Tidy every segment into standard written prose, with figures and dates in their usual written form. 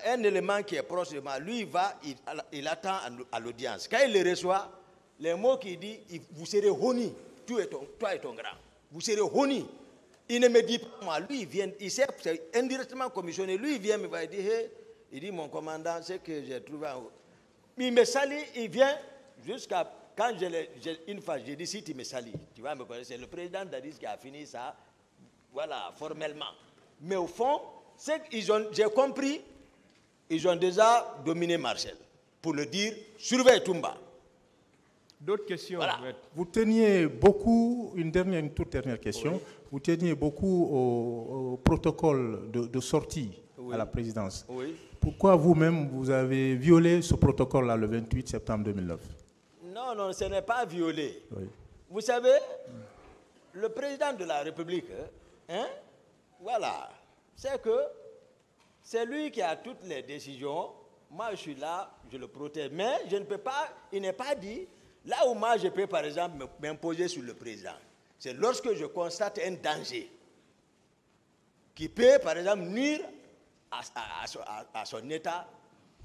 un élément qui est proche de moi. Lui, il attend à l'audience. Quand il le reçoit, les mots qu'il dit, vous serez honni, toi et ton grand. Vous serez honni. Il ne me dit pas moi. Lui, il vient, il s'est indirectement commissionné. Lui, il vient me voir, il dit, hey, il dit, mon commandant, c'est que j'ai trouvé un... Il me salue, il vient jusqu'à... Quand une fois, j'ai dit, si tu me salues, tu vas me connaître. C'est le président Dadis qui a fini ça, voilà, formellement. Mais au fond, j'ai compris, ils ont déjà dominé Marcel. Pour le dire, surveille Toumba. D'autres questions? Voilà. Vous teniez beaucoup, une toute dernière question, oui. Vous teniez beaucoup au protocole de sortie oui. à la présidence. Oui. Pourquoi vous-même, vous avez violé ce protocole-là le 28 septembre 2009? Non, non, ce n'est pas violé. Oui. Vous savez, le président de la République, voilà, c'est que c'est lui qui a toutes les décisions. Moi, je suis là, je le protège. Mais je ne peux pas, il n'est pas dit, là où moi je peux par exemple m'imposer sur le président, c'est lorsque je constate un danger qui peut par exemple nuire à son état,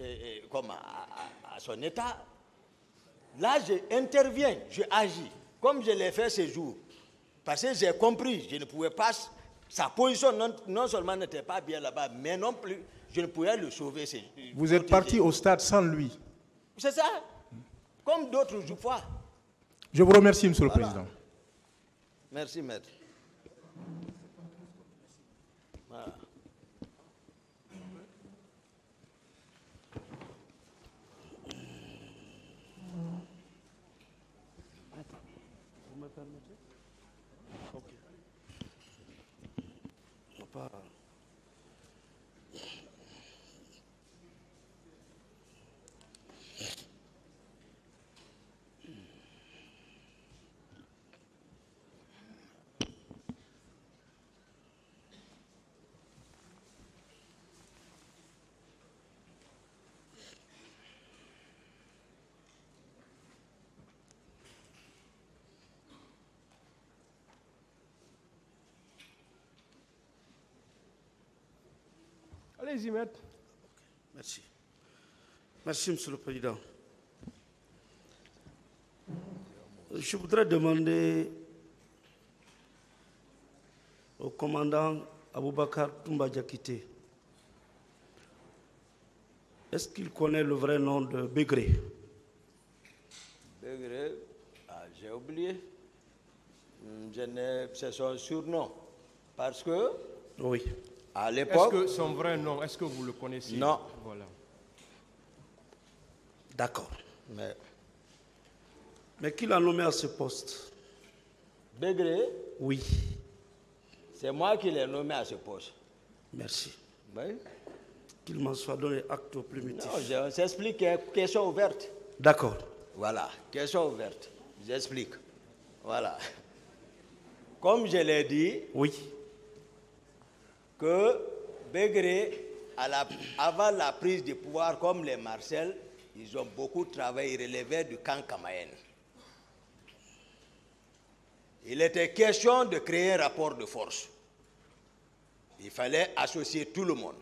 à son état. Là, j'interviens, je agis, comme je l'ai fait ce jour. Parce que j'ai compris, je ne pouvais pas, sa position non seulement n'était pas bien là-bas, mais non plus, je ne pouvais le sauver. Vous êtes parti au stade sans lui. C'est ça, comme d'autres fois. Je vous remercie, Monsieur le Président. Merci, maître. Voilà. Vous me permettez? Ok. Pas... Allez-y, maître. Merci. Merci, Monsieur le Président. Je voudrais demander au commandant Aboubakar Toumba Diakité, est-ce qu'il connaît le vrai nom de Bégré? Bégré, j'ai oublié. C'est son surnom. Parce que, oui. À l'époque... Est-ce que son vrai nom, est-ce que vous le connaissez? Non. Voilà. D'accord. Mais qui l'a nommé à ce poste? Bégré? Oui. C'est moi qui l'ai nommé à ce poste. Merci. Oui. Qu'il m'en soit donné acte au primitif. Non, on s'explique, question ouverte. D'accord. Voilà, question ouverte. J'explique. Voilà. Comme je l'ai dit, oui. Que Bégré, avant la prise de pouvoir, comme les Marcel, ils ont beaucoup travaillé, ils relevaient du camp Kamayen. Il était question de créer un rapport de force. Il fallait associer tout le monde,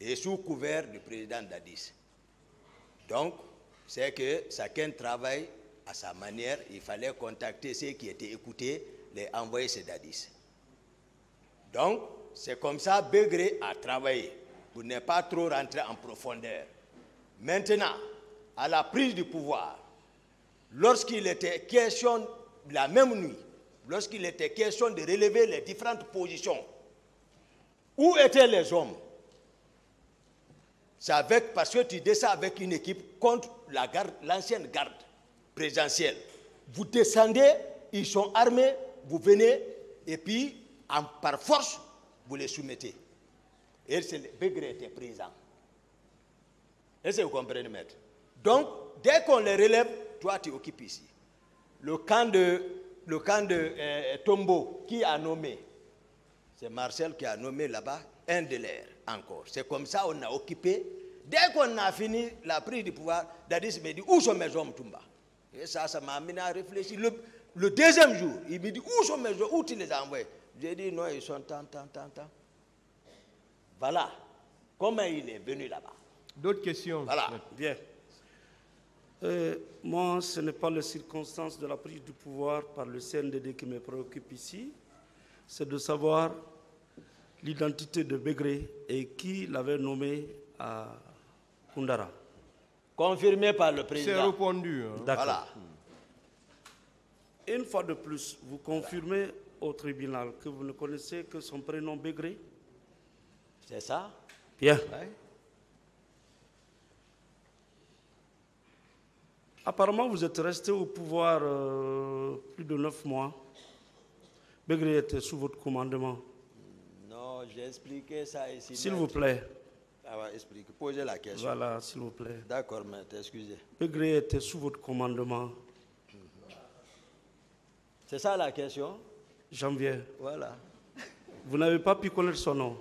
et sous couvert du président Dadis. Donc, c'est que chacun travaille à sa manière, il fallait contacter ceux qui étaient écoutés, les envoyer chez Dadis. Donc, c'est comme ça que Bégré a travaillé, pour ne pas trop rentrer en profondeur. Maintenant, à la prise du pouvoir, lorsqu'il était question, la même nuit, lorsqu'il était question de relever les différentes positions, où étaient les hommes? C'est parce que tu descends avec une équipe contre l'ancienne garde présidentielle. Vous descendez, ils sont armés, vous venez, et puis, par force, vous les soumettez. Et Bégré était présent. Est-ce que vous comprenez, maître? Donc, dès qu'on les relève, toi, tu occupes ici. Le camp de Tombo, qui a nommé? C'est Marcel qui a nommé là-bas un de l'air encore. C'est comme ça qu'on a occupé. Dès qu'on a fini la prise du pouvoir, Dadis me dit, où sont mes hommes, Toumba? Et ça m'a amené à réfléchir. Le deuxième jour, il me dit, où sont mes hommes? Où tu les as envoyés? J'ai dit, non, ils sont tant. Voilà. comment il est venu là-bas. D'autres questions? Voilà. Bien. Moi, ce n'est pas les circonstances de la prise du pouvoir par le CNDD qui me préoccupe ici. C'est de savoir l'identité de Begré et qui l'avait nommé à Koundara. Confirmé par le C'est président. répondu. Hein. D'accord. Voilà. Une fois de plus, vous confirmez au tribunal que vous ne connaissez que son prénom Begré? C'est ça? Bien. Ouais. Apparemment, vous êtes resté au pouvoir plus de 9 mois. Begré était sous votre commandement. Non, j'ai expliqué ça ici. S'il vous plaît. Ah ouais, explique. Posez la question. Voilà, s'il vous plaît. D'accord, maître, excusez. Begré était sous votre commandement. C'est ça la question? J'en viens. Voilà. Vous n'avez pas pu connaître son nom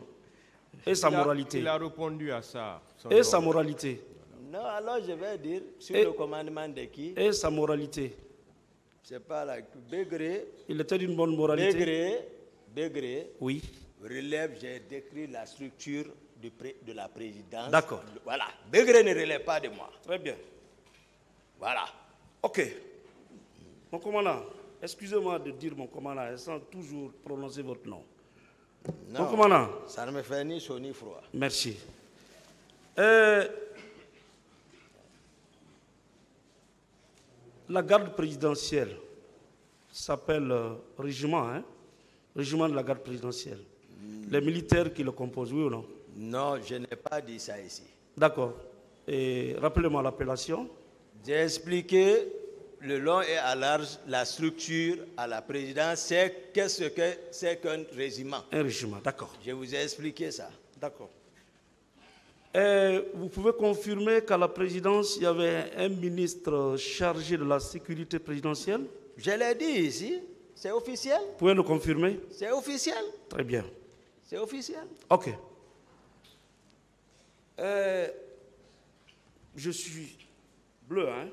et sa moralité. Il a répondu à ça. son Et nom. sa moralité. Non, alors je vais dire, sur Et- le commandement de qui? Et sa moralité. C'est pas la... Begré, Il était d'une bonne moralité. Begré Oui. relève, j'ai décrit la structure de la présidence. D'accord. Voilà. Begré ne relève pas de moi. Très bien. Voilà. Ok. Mon commandant, excusez-moi de dire mon commandant sans toujours prononcer votre nom. Non, Mon commandant, ça ne me fait ni chaud ni froid. merci. La garde présidentielle s'appelle régiment, hein? Régiment de la garde présidentielle. Les militaires qui le composent, oui ou non? Non, je n'ai pas dit ça ici. D'accord. Et rappelez-moi l'appellation. J'ai expliqué le long et à large la structure à la présidence, c'est qu'est-ce que c'est qu'un régiment. Un régiment, d'accord. Je vous ai expliqué ça. D'accord. Et vous pouvez confirmer qu'à la présidence, il y avait un ministre chargé de la sécurité présidentielle? Je l'ai dit ici, c'est officiel. Vous pouvez le confirmer? C'est officiel. Très bien. C'est officiel. Ok. Je suis bleu, hein?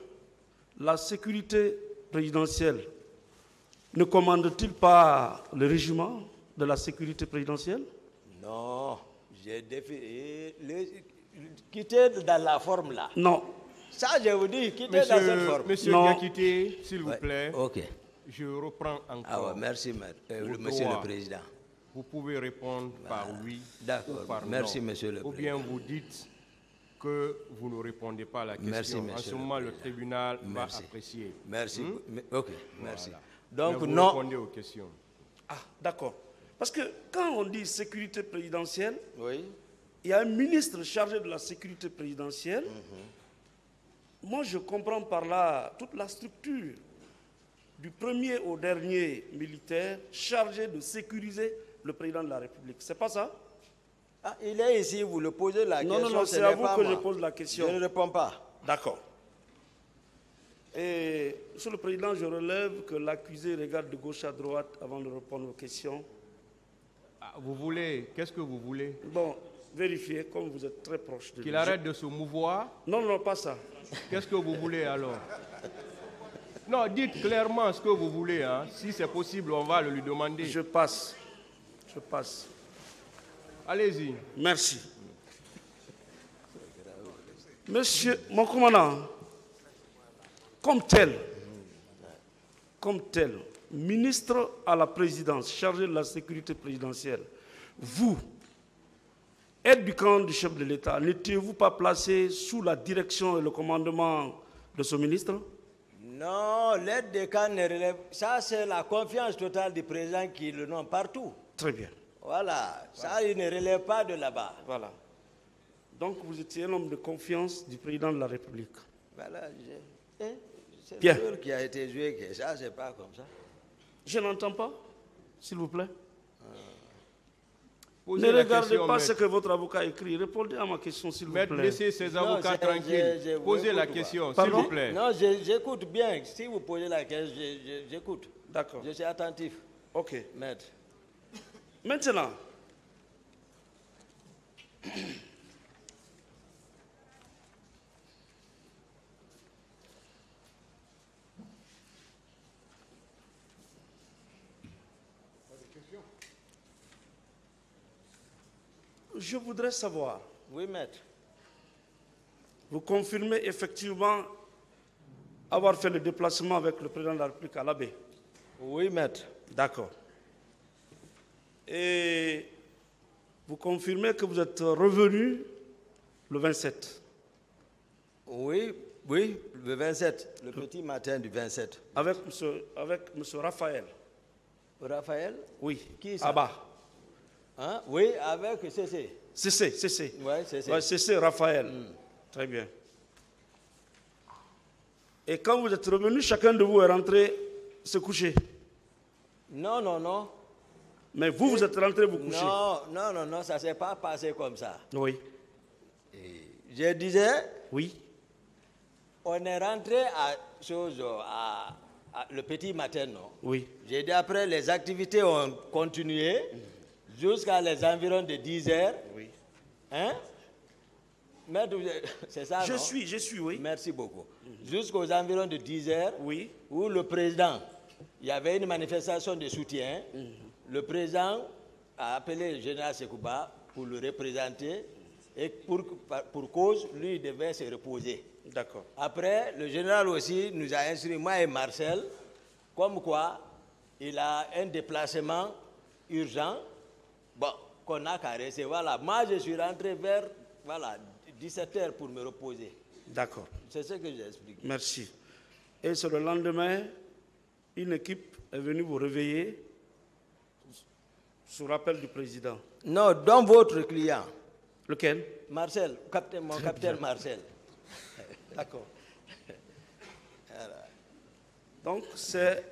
La sécurité présidentielle ne commande-t-il pas le régiment de la sécurité présidentielle? Non, j'ai quitter dans la forme là. Non. Ça, je vous dis, quitter dans cette forme. Monsieur Non. Diakité, s'il vous Ouais, plaît, ok. je reprends encore. Ah ouais, merci, Vos monsieur droits. le Président. Vous pouvez répondre par oui D'accord. ou par non. Merci, monsieur le Ou bien vous dites que vous ne répondez pas à la question. Merci, en monsieur ce le moment, le Président. tribunal Merci. va apprécier. Merci. Ok, merci. Voilà. Donc, Mais vous non. répondez aux questions. Ah, d'accord. Parce que quand on dit sécurité présidentielle, Oui. il y a un ministre chargé de la sécurité présidentielle. Moi, je comprends par là toute la structure du premier au dernier militaire chargé de sécuriser le président de la République. C'est pas ça? Ah, il est ici, vous le posez la Non, question. non, ce c'est n'est à vous pas que moi. je pose la question. Je ne réponds pas. D'accord. Et, Monsieur le Président, je relève que l'accusé regarde de gauche à droite avant de répondre aux questions. Ah, vous voulez, qu'est-ce que vous voulez? Bon, vérifiez, comme vous êtes très proche de lui. Qu'il arrête de se mouvoir? Non, non, pas ça. Qu'est-ce que vous voulez alors? Non, dites clairement ce que vous voulez. Hein. Si c'est possible, on va le lui demander. Je passe. Je passe. Allez-y. Merci. Monsieur, mon commandant, comme tel, ministre à la présidence, chargé de la sécurité présidentielle, vous, aide du camp du chef de l'État, n'étiez-vous pas placé sous la direction et le commandement de ce ministre? Non, l'aide de camp ne relève. Ça, c'est la confiance totale du président qui le nomme partout. Très bien. Voilà. Ça, il ne relève pas de là-bas. Voilà. Donc vous étiez un homme de confiance du président de la République. Voilà. C'est Bien. le rôle qui a été joué, que ça, c'est pas comme ça. Je n'entends pas, s'il vous plaît. Posez Ne la regardez question, pas maître. ce que votre avocat écrit. Répondez à ma question, s'il vous Maître, plaît. laissez ces avocats j'ai- tranquilles. j'ai- Posez la écoute, question, s'il Pardon? vous plaît. Non, j'écoute bien. Si vous posez la question, j'écoute. D'accord. Je suis attentif, Ok. maître. Maintenant, je voudrais savoir Oui, maître. Vous confirmez effectivement avoir fait le déplacement avec le président de la République à l'Abbé? Oui, maître. D'accord. Et vous confirmez que vous êtes revenu le 27? Oui, oui, le 27, le petit matin du 27. Avec monsieur Raphaël? Raphaël? Oui. Qui ça? Abba. Hein? Oui, avec CC. CC. Oui, CC. Ouais, CC Raphaël. Très bien. Et quand vous êtes revenu, chacun de vous est rentré se coucher? Non, non, non. Mais vous, vous êtes rentré vous coucher? Non, ça ne s'est pas passé comme ça. Oui. Je disais, Oui. on est rentré à le petit matin, non? Oui. J'ai dit après, les activités ont continué jusqu'à les environs de 10 heures. Oui. Hein? Maître, c'est ça, Je non? suis, oui. Merci beaucoup. Jusqu'aux environs de 10 heures, Oui. où le président, il y avait une manifestation de soutien. Le président a appelé le général Sekouba pour le représenter et pour cause, lui, il devait se reposer. D'accord. Après, le général aussi nous a instruit, moi et Marcel, comme quoi il a un déplacement urgent, bon, qu'on n'a qu'à rester. Voilà, moi je suis rentré vers 17 h pour me reposer. D'accord. C'est ce que j'ai expliqué. Merci. Et sur le lendemain, une équipe est venue vous réveiller sous rappel du président. Non, dans votre client. Lequel? Marcel, mon capitaine Marcel. D'accord. Donc, c'est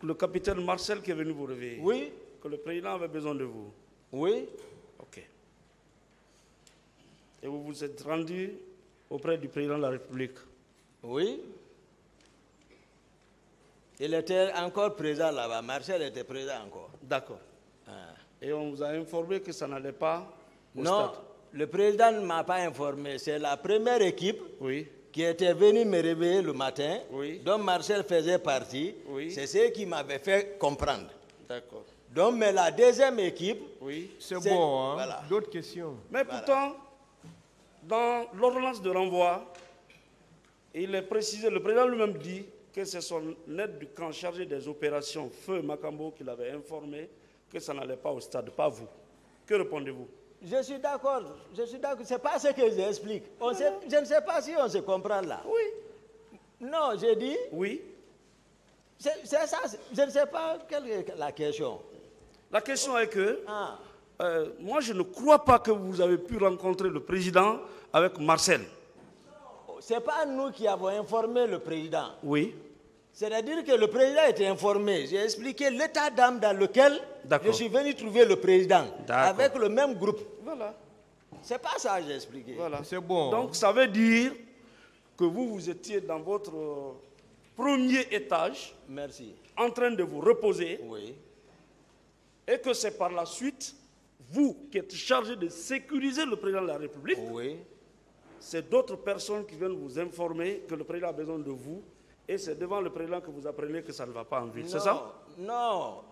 le capitaine Marcel qui est venu vous réveiller? Oui. Que le président avait besoin de vous? Oui. Ok. Et vous vous êtes rendu auprès du président de la République? Oui. Il était encore présent là-bas. Marcel était présent encore. D'accord. Ah. Et on vous a informé que ça n'allait pas au Non, stade? le président ne m'a pas informé. C'est la première équipe Oui. qui était venue me réveiller le matin, Oui. dont Marcel faisait partie. Oui. C'est ce qui m'avait fait comprendre. D'accord. Donc, mais la deuxième équipe, Oui. C'est bon, hein? Voilà. D'autres questions? Mais pourtant, dans l'ordonnance de renvoi, il est précisé, le président lui-même dit que c'est son aide du camp chargé des opérations, Feu Makambo, qui l'avait informé que ça n'allait pas au stade, pas vous. Que répondez-vous? je suis d'accord. C'est pas ce que j'explique. Je ne sais pas si on se comprend là. Oui. Non, j'ai dit, Oui. c'est ça. Je ne sais pas quelle est la question. La question est que, Ah. moi je ne crois pas que vous avez pu rencontrer le président avec Marcel. Ce n'est pas nous qui avons informé le président. Oui. C'est-à-dire que le président était informé. J'ai expliqué l'état d'âme dans lequel je suis venu trouver le président. Avec le même groupe. Voilà. C'est pas ça que j'ai expliqué. Voilà. C'est bon. Donc ça veut dire que vous étiez dans votre premier étage, Merci. en train de vous reposer, Oui. et que c'est par la suite, vous qui êtes chargé de sécuriser le président de la République, Oui. c'est d'autres personnes qui viennent vous informer que le président a besoin de vous, et c'est devant le président que vous apprenez que ça ne va pas en ville. C'est ça? Non.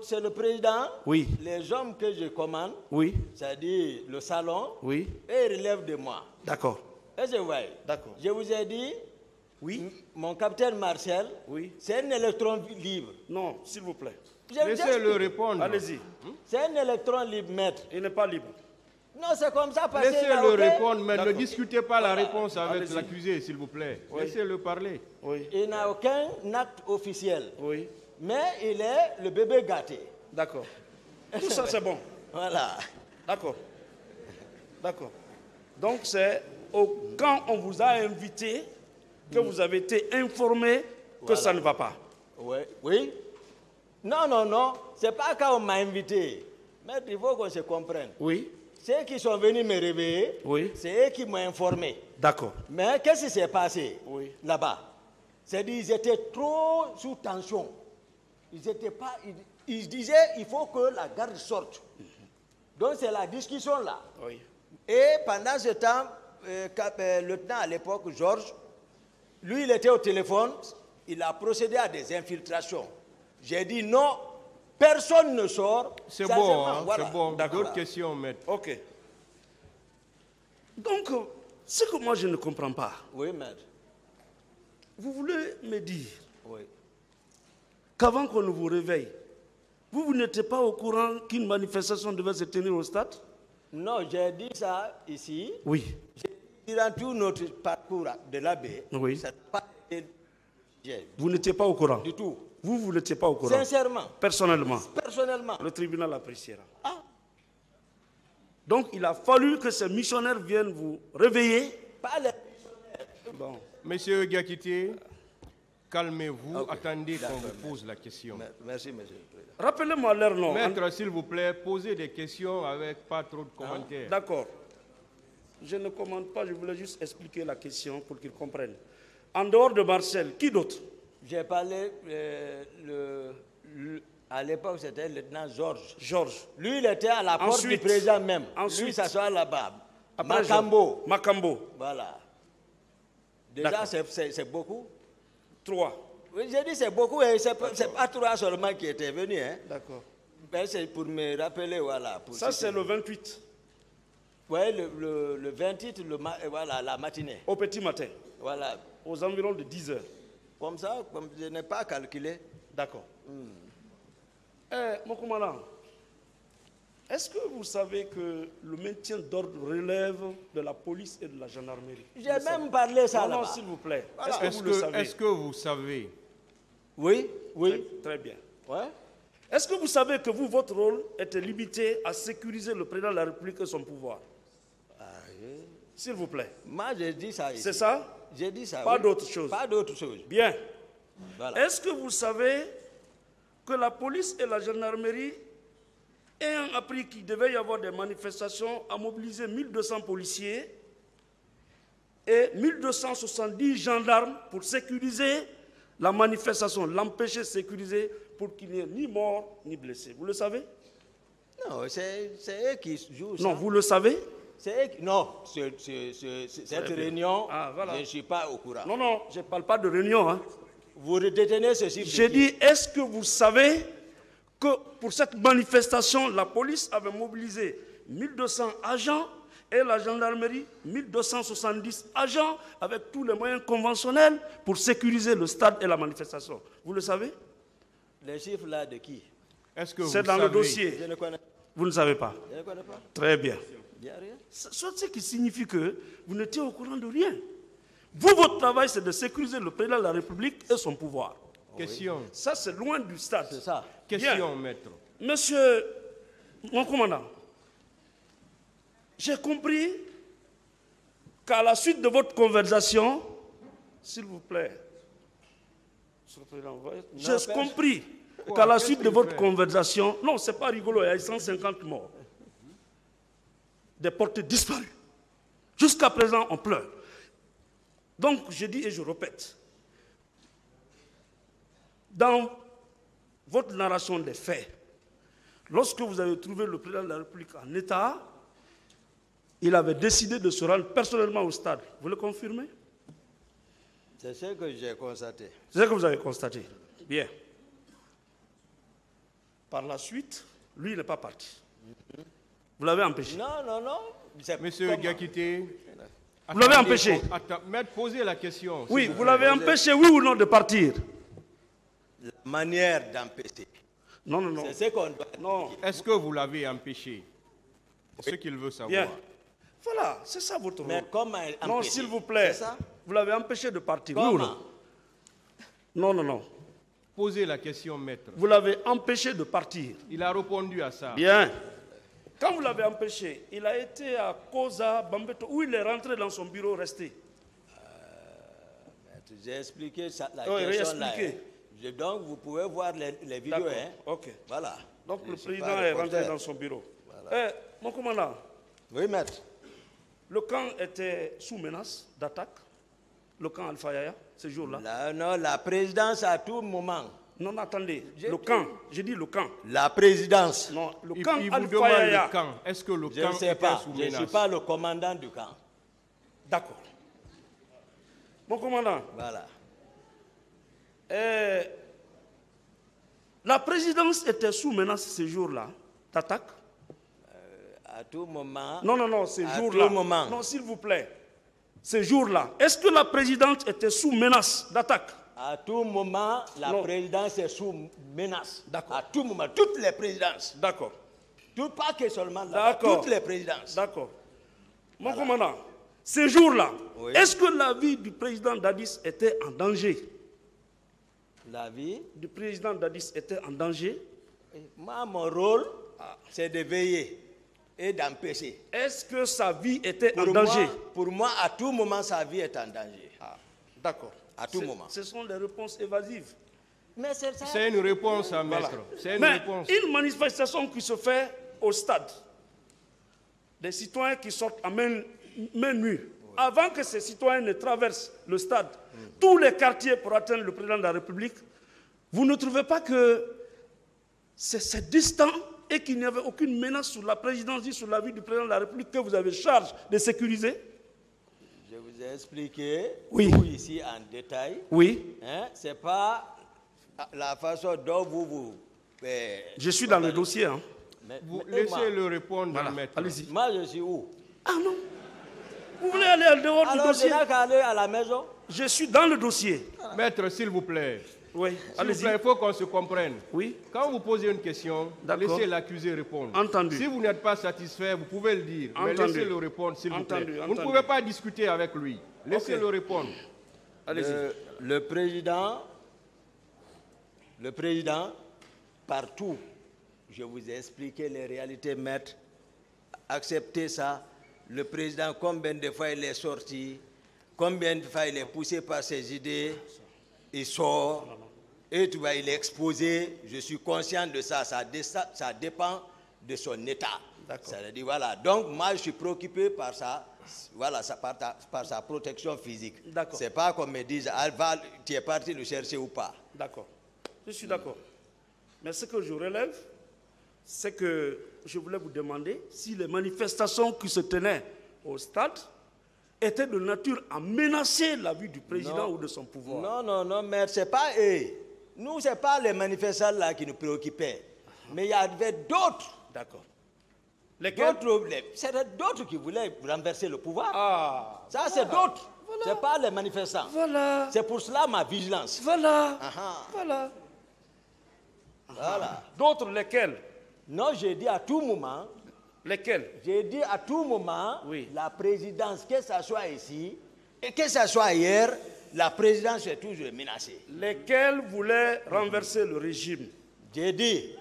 C'est le président. Oui. Les hommes que je commande, Oui. c'est-à-dire le salon, Oui. et ils relèvent de moi. D'accord. Et je vois. D'accord. Je vous ai dit, Oui. mon capitaine Marcel, Oui. c'est un électron libre. Non, s'il vous plaît. Laissez-le répondre. Allez-y. C'est un électron libre, maître. Il n'est pas libre. Non, c'est comme ça parce qu'il y a Laissez-le aucun- répondre, mais ne D'accord. discutez pas la Voilà. réponse avec Allez-y. l'accusé, s'il vous plaît. Oui. Laissez-le parler. Oui. Il n'a aucun acte officiel. Oui. Mais il est le bébé gâté. D'accord. Tout ça, c'est bon. Voilà. D'accord. D'accord. Donc, c'est quand on vous a invité que vous avez été informé que Voilà. ça ne va pas. Oui. Oui. Non. C'est pas quand on m'a invité. Mais il faut qu'on se comprenne. Oui. Ceux qui sont venus me réveiller, Oui. c'est eux qui m'ont informé. D'accord. Mais qu'est-ce qui s'est passé Oui. là-bas? C'est-à-dire qu'ils étaient trop sous tension. Ils étaient pas. Ils disaient il faut que la garde sorte. Donc c'est la discussion là. Oui. Et pendant ce temps, le lieutenant à l'époque, Georges, lui il était au téléphone, il a procédé à des infiltrations. J'ai dit non, personne ne sort. C'est Ça, bon, seulement, hein, voilà. c'est bon. D'accord. D'autres questions, maître. OK. Donc, ce que moi je ne comprends pas, Oui, maître. vous voulez me dire Oui. qu'avant qu'on ne vous réveille, vous n'étiez pas au courant qu'une manifestation devait se tenir au stade? Non, j'ai dit ça ici. Oui. Durant tout notre parcours de l'abbé, Oui. ça n'a pas été Vous n'étiez pas au courant? du tout. Vous n'étiez pas au courant? Sincèrement, Personnellement? personnellement. Le tribunal appréciera. Ah, Donc, il a fallu que ces missionnaires viennent vous réveiller. pas les... Bon. Monsieur Gakité, calmez-vous, Ok, attendez qu'on d'accord, vous pose la question. Merci, monsieur le président. Rappelez-moi leur nom. Maître, s'il vous plaît, posez des questions avec pas trop de commentaires. D'accord. Je ne commande pas, je voulais juste expliquer la question pour qu'ils comprennent. En dehors de Marcel, qui d'autre? J'ai parlé, à l'époque, c'était le lieutenant Georges. Georges. Lui, il était à la porte Ensuite. du président même. Ensuite. Lui, s'assoit là-bas. Après Macambo. Georges. Macambo. Voilà. Déjà, D'accord. c'est beaucoup. 3. Oui, j'ai dit c'est beaucoup et c'est pas trois seulement qui étaient venus. Hein. D'accord. Ben, c'est pour me rappeler, voilà. Pour Ça, citer. c'est le 28, Oui, le 28, voilà, la matinée. au petit matin, Voilà. aux environs de 10 heures. Comme ça, comme je n'ai pas calculé. D'accord. Mon commandant, est-ce que vous savez que le maintien d'ordre relève de la police et de la gendarmerie? J'ai même parlé ça Non, non, là-bas. s'il vous plaît. Voilà. Est-ce que vous le savez? Est-ce que vous savez? Oui, oui. Très bien. Ouais. Est-ce que vous savez que vous, votre rôle était limité à sécuriser le président de la République et son pouvoir? S'il vous plaît. Moi, j'ai dit ça ici. C'est ça? J'ai dit ça. Pas oui. d'autre chose. Pas d'autre chose. Bien. Voilà. Est-ce que vous savez que la police et la gendarmerie, ayant appris qu'il devait y avoir des manifestations, a mobilisé 1200 policiers et 1270 gendarmes pour sécuriser la manifestation, l'empêcher de sécuriser pour qu'il n'y ait ni mort ni blessé. Vous le savez? Non, c'est eux qui jouent ça. Non, vous le savez? C'est eux qui... Non, cette bien. réunion, Ah, voilà. je ne suis pas au courant. Non, non, je ne parle pas de réunion. Hein. Vous détenez ceci. J'ai dit, est-ce que vous savez que pour cette manifestation, la police avait mobilisé 1200 agents et la gendarmerie 1270 agents avec tous les moyens conventionnels pour sécuriser le stade et la manifestation. Vous le savez? Les chiffres là de qui? Est-ce que vous C'est dans savez? le dossier. Je ne connais, Vous ne savez pas? je ne connais pas. Très bien. Il n'y a rien. Ce qui signifie que vous n'étiez au courant de rien. Vous, votre travail, c'est de sécuriser le président de la République et son pouvoir. Question. Ça, c'est loin du stade. C'est ça. Question, maître. Monsieur mon commandant, j'ai compris qu'à la suite de votre conversation, s'il vous plaît, Monsieur le Président, j'ai compris qu'à la suite de votre conversation, non, c'est pas rigolo, il y a 150 morts, des portées disparues. Jusqu'à présent, on pleure. Donc, je dis et je répète, dans votre narration des faits, lorsque vous avez trouvé le président de la République en état, il avait décidé de se rendre personnellement au stade. Vous le confirmez? C'est ce que j'ai constaté. C'est ce que vous avez constaté. Bien. Par la suite, lui, il n'est pas parti. Vous l'avez empêché. Non, non, non. C'est Monsieur comment? Gakité. Vous l'avez attendez, empêché? Maître, posez la question. Oui, s'il vous plaît. l'avez empêché, oui ou non, de partir? La manière d'empêcher. Non, non, non. C'est ce qu'on doit. Non. Est-ce que vous l'avez empêché? C'est ce qu'il veut savoir. Bien. Voilà, c'est ça votre rôle. Mais comment empêcher? Non, s'il vous plaît. C'est ça? Vous l'avez empêché de partir, oui ou Comment? non? Non, non, non. Posez la question, maître. Vous l'avez empêché de partir. Il a répondu à ça. Bien. Quand vous l'avez empêché, il a été à Koza, Bambeto, où il est rentré dans son bureau resté. J'ai expliqué ça, la Oui, question là. réexpliquez. Donc, vous pouvez voir les vidéos. D'accord. Hein. Ok. Voilà. Donc Je le suis président pas est rentré reporter. dans son bureau. Mon commandant, Oui, maître. le camp était sous menace d'attaque. Le camp Alpha Yaya, ce jour-là. Non, la présidence à tout moment. Non, attendez. J'ai Le dit- camp, j'ai dit le camp. La présidence. Non, le Il, camp il vous Alpha demande Yaya. le camp. Est-ce que le Je camp ne sais était pas. sous Je ne menace? suis pas le commandant du camp. D'accord. Mon commandant, Voilà. la présidence était sous menace ce jour-là d'attaque. À tout moment. Non, non, non, ces à jours-là. tout moment. Non, s'il vous plaît. Ces jours-là. Est-ce que la présidente était sous menace d'attaque? À tout moment, la Non. présidence est sous menace. D'accord. À tout moment, toutes les présidences. D'accord. Pas que seulement là, D'accord. toutes les présidences. D'accord. Mon commandant, ces jours-là, Oui. est-ce que la vie du président Dadis était en danger? La vie, Du président Dadis était en danger? moi, mon rôle, c'est de veiller et d'empêcher. Est-ce que sa vie était en Pour danger? pour moi, à tout moment, sa vie est en danger. Ah, d'accord. À tout moment. Ce sont des réponses évasives. Mais c'est ça. C'est une réponse, hein, maître. C'est une Mais réponse. une manifestation qui se fait au stade, des citoyens qui sortent à main nue, avant que ces citoyens ne traversent le stade, tous les quartiers pour atteindre le président de la République, vous ne trouvez pas que c'est distant et qu'il n'y avait aucune menace sur la présidence ni sur la vie du président de la République que vous avez charge de sécuriser? Je vous ai expliqué Oui. tout ici en détail. Oui. Hein, ce n'est pas la façon dont vous... Je suis dans le dossier. Hein. Vous et laissez-le répondre, Voilà. maître. Allez-y. moi, je suis où? Ah non. Vous voulez aller en dehors du Alors, je dossier? n'ai qu'à aller à la maison. Je suis dans le dossier. Maître, s'il vous plaît. Oui. S'il vous Allez-y. plaît, il faut qu'on se comprenne. Oui. Quand vous posez une question, D'accord. laissez l'accusé répondre. Entendu. Si vous n'êtes pas satisfait, vous pouvez le dire. Mais Entendu. laissez-le répondre, s'il vous plaît. Entendu, Vous ne entendu. pouvez pas discuter avec lui. Laissez-le répondre. Allez-y. Le président, partout, je vous ai expliqué les réalités, maître. Acceptez ça. Le président, combien de fois il est sorti, combien de fois il est poussé par ses idées, il sort, et tu vois, il est exposé. Je suis conscient de ça. Ça dépend de son état. Ça veut dire, voilà. Donc, moi, je suis préoccupé par ça. Voilà, par sa protection physique. D'accord. C'est pas qu'on me dise, ah, tu es parti le chercher ou pas. D'accord. Je suis d'accord. Mais ce que je relève, c'est que je voulais vous demander si les manifestations qui se tenaient au stade étaient de nature à menacer la vie du président Non. ou de son pouvoir. Non, non, non, mais ce n'est pas eux. Nous, ce n'est pas les manifestants là qui nous préoccupaient. Mais il y avait d'autres. D'accord. Lesquels? C'était d'autres qui voulaient renverser le pouvoir. Ah. Ça, c'est d'autres. Ce n'est pas les manifestants. Voilà. C'est pour cela ma vigilance. Voilà. Ah, ah. Voilà. Voilà. D'autres lesquels? Non, j'ai dit à tout moment, Lesquels? j'ai dit à tout moment, Oui. la présidence, que ce soit ici et que ce soit ailleurs, la présidence est toujours menacée. Lesquels voulaient renverser le régime? J'ai dit,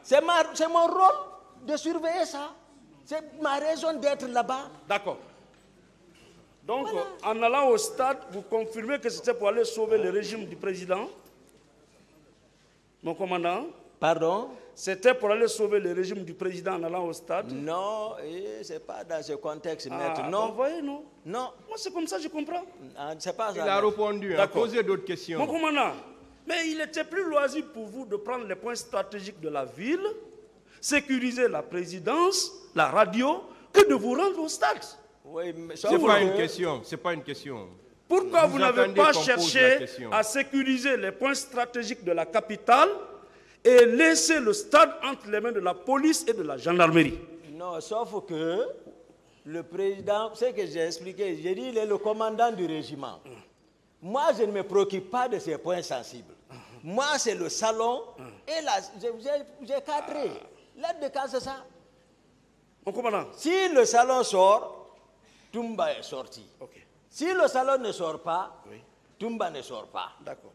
c'est mon rôle de surveiller ça. C'est ma raison d'être là-bas. D'accord. Donc, en allant au stade, vous confirmez que c'était pour aller sauver le régime du président? Mon commandant? Pardon? C'était pour aller sauver le régime du président en allant au stade? Non, ce n'est pas dans ce contexte, maître. Ah, Non. vous voyez, non? Non, Moi, c'est comme ça, je comprends. c'est pas Il ça. a maître. répondu. D'accord. Posez d'autres Mon questions. commandant, mais il était plus loisible pour vous de prendre les points stratégiques de la ville, sécuriser la présidence, la radio, que de vous rendre au stade. Oui, mais Ce sauf n'est pas que- une question. C'est pas une question. Pourquoi vous n'avez attendez pas qu'on pose la cherché question. à sécuriser les points stratégiques de la capitale et laisser le stade entre les mains de la police et de la gendarmerie? Non, sauf que le président, ce que j'ai expliqué, j'ai dit, il est le commandant du régiment. Moi, je ne me préoccupe pas de ces points sensibles. Moi, c'est le salon et j'ai cadré. L'aide de camp, c'est ça. Mon commandant. Si le salon sort, Toumba est sorti. Ok, Si le salon ne sort pas, oui, Toumba ne sort pas. d'accord.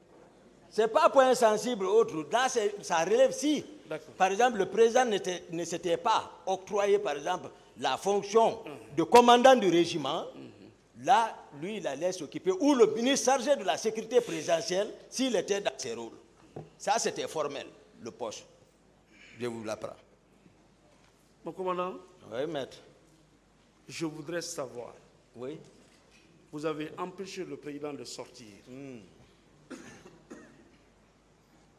Ce n'est pas point sensible autre. Là, ça relève si. D'accord. Par exemple, le président ne s'était pas octroyé, par exemple, la fonction de commandant du régiment. Là, lui, il allait s'occuper, ou le ministre chargé de la sécurité présidentielle, s'il était dans ses rôles. Ça, c'était formel, le poste. Je vous l'apprends. Mon commandant, Oui, maître. je voudrais savoir, Oui. vous avez empêché le président de sortir.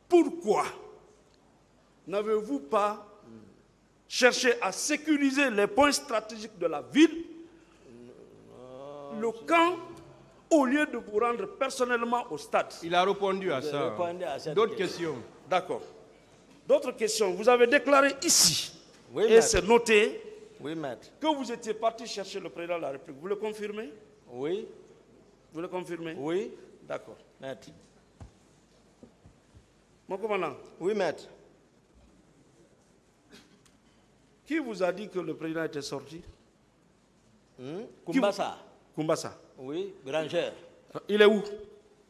Pourquoi n'avez-vous pas cherché à sécuriser les points stratégiques de la ville, le camp, au lieu de vous rendre personnellement au stade? Il a répondu à ça. répondu à cette D'autres question. questions. D'accord. D'autres questions. Vous avez déclaré ici, Oui, et maître. c'est noté, Oui, maître. que vous étiez parti chercher le président de la République. Vous le confirmez? Oui. Vous le confirmez? Oui. D'accord. Maître. Mon commandant, Oui, maître. qui vous a dit que le président était sorti? Kumbasa. Kumbasa. Oui, Granger. Il est où?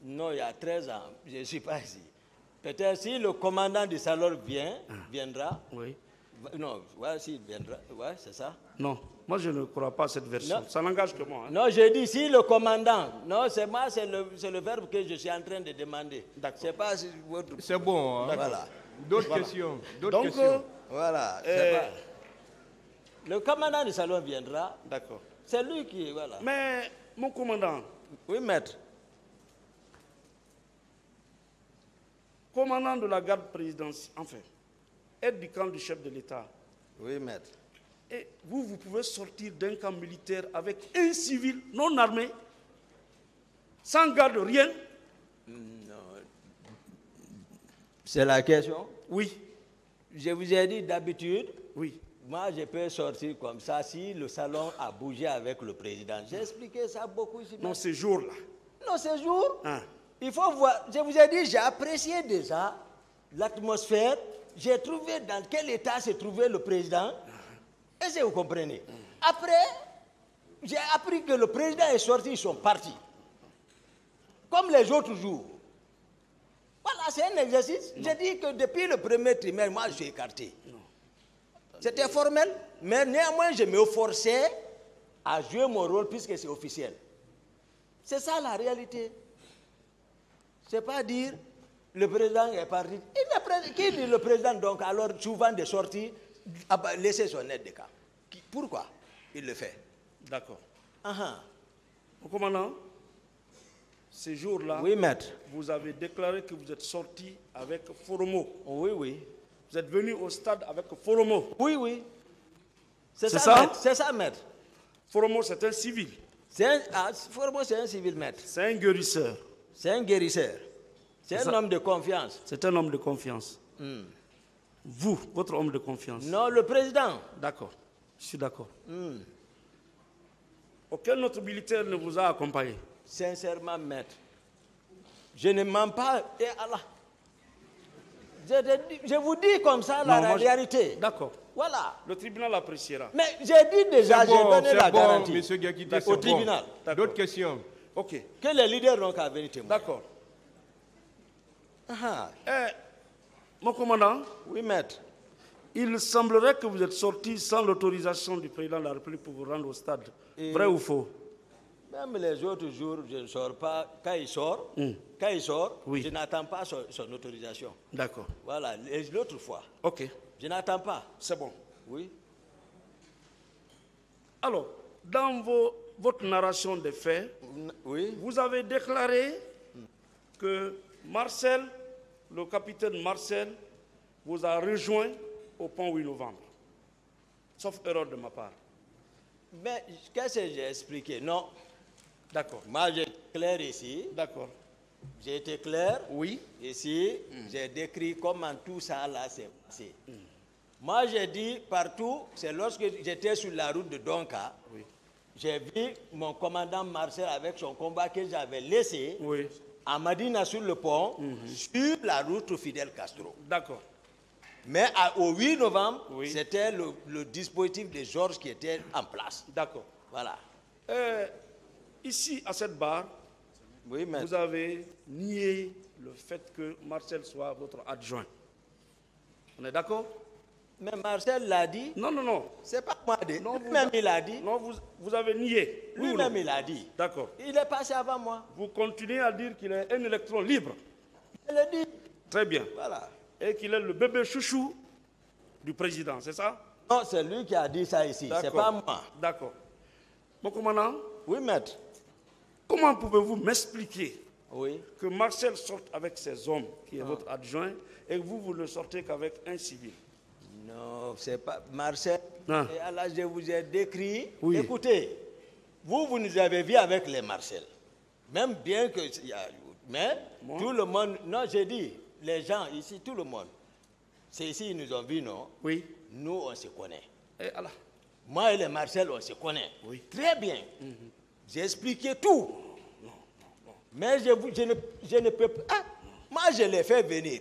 Non, il y a 13 ans. Je ne suis pas ici. Peut-être si le commandant du salon viendra. Oui. Non, ouais, s'il viendra. Ouais, c'est ça. Non, moi je ne crois pas à cette version. Non. Ça n'engage que moi. Hein. Non, j'ai dit si le commandant. Non, c'est moi, c'est le verbe que je suis en train de demander. D'accord. C'est pas si votre. C'est bon. Hein? Voilà. D'autres questions. D'autres Donc, questions. Voilà. c'est pas- Le commandant du salon viendra. d'accord. C'est lui qui. Voilà. Mais, mon commandant, Oui, maître. commandant de la garde présidentielle, enfin, aide du camp du chef de l'État, Oui, maître. et vous pouvez sortir d'un camp militaire avec un civil non armé, sans garde, rien? C'est la question. Oui, Je vous ai dit d'habitude, oui. moi je peux sortir comme ça si le salon a bougé avec le président. J'ai expliqué ça beaucoup ici. Non, ces jours-là. Non, ce jour, Hein. il faut voir. Je vous ai dit, j'ai apprécié déjà l'atmosphère. J'ai trouvé dans quel état se trouvait le président. Est-ce que vous comprenez? Après, j'ai appris que le président est sorti, ils sont partis. Comme les autres jours. Voilà, c'est un exercice. J'ai dit que depuis le premier trimestre, moi, je suis écarté. C'était formel, mais néanmoins, je me forçais à jouer mon rôle puisque c'est officiel. C'est ça la réalité. C'est pas dire le président est parti. Qui dit le président donc alors souvent de sortir, laisser son aide de camp? Pourquoi il le fait? D'accord. Ah, Mon commandant, ces jours-là, oui, maître. vous avez déclaré que vous êtes sorti avec Foromo. Oui, oui. Vous êtes venu au stade avec Foromo. Oui, oui. C'est ça? Maître. C'est ça, maître. Foromo, c'est un civil. Formos, c'est un civil maître. C'est un guérisseur. C'est un guérisseur. C'est un ça. homme de confiance. C'est un homme de confiance. Vous, votre homme de confiance. Non, le président. D'accord. Je suis d'accord. Aucun autre militaire ne vous a accompagné? Sincèrement, maître, je ne mens pas. Et Allah. Je vous dis comme ça la réalité. D'accord. Voilà. Le tribunal appréciera. Mais j'ai dit déjà, j'ai donné la garantie Monsieur Guakité, c'est au bon. tribunal. D'accord. D'autres questions. Ok. Que les leaders n'ont qu'à venir témoigner. D'accord. Ah, Mon commandant, oui, maître. il semblerait que vous êtes sorti sans l'autorisation du président de la République pour vous rendre au stade. Vrai ou faux? Même les autres jours, je ne sors pas. Quand il sort, Oui. je n'attends pas son autorisation. D'accord. Voilà, l'autre fois, Ok. je n'attends pas. C'est bon. Oui. Alors, dans votre narration des faits, Oui. vous avez déclaré que Marcel, le capitaine Marcel, vous a rejoint au pont 8 novembre. Sauf erreur de ma part. Mais qu'est-ce que j'ai expliqué? Non. D'accord. Moi, j'ai clair ici. D'accord. J'ai été clair. Oui. Ici, j'ai décrit comment tout ça là s'est passé. Moi, j'ai dit partout, c'est lorsque j'étais sur la route de Donka, j'ai vu mon commandant Marcel avec son combat que j'avais laissé Oui. à Madina sur le pont, sur la route Fidel Castro. D'accord. Mais au 8 novembre, Oui. c'était le dispositif de Georges qui était en place. D'accord. Voilà. Ici, à cette barre, Oui, mais vous avez nié le fait que Marcel soit votre adjoint. On est d'accord? Marcel l'a dit. Non, non, non. C'est pas moi. Non, Lui-même, il a dit. Non, vous avez nié. Oui ou Lui-même, non? il a dit. D'accord. Il est passé avant moi. Vous continuez à dire qu'il est un électron libre. Je l'ai dit. Très bien. Voilà. Et qu'il est le bébé chouchou du président, c'est ça? Non, c'est lui qui a dit ça ici. C'est pas moi. D'accord. Mon commandant, Oui, maître. comment pouvez-vous m'expliquer Oui. que Marcel sorte avec ses hommes, qui est votre adjoint, et que vous ne sortez qu'avec un civil? Non, c'est pas Marcel. Ah. Et alors, je vous ai décrit. Oui. Écoutez, vous nous avez vu avec les Marcel. Même bien que. Mais Moi? tout le monde. Non, j'ai dit, les gens ici, tout le monde. C'est ici, ils nous ont vus, non? Oui. Nous, on se connaît. Et Allah. Moi et les Marcel, on se connaît. Oui. Très bien. J'ai expliqué tout. Mais je ne peux pas. Ah, moi, je l'ai fait venir.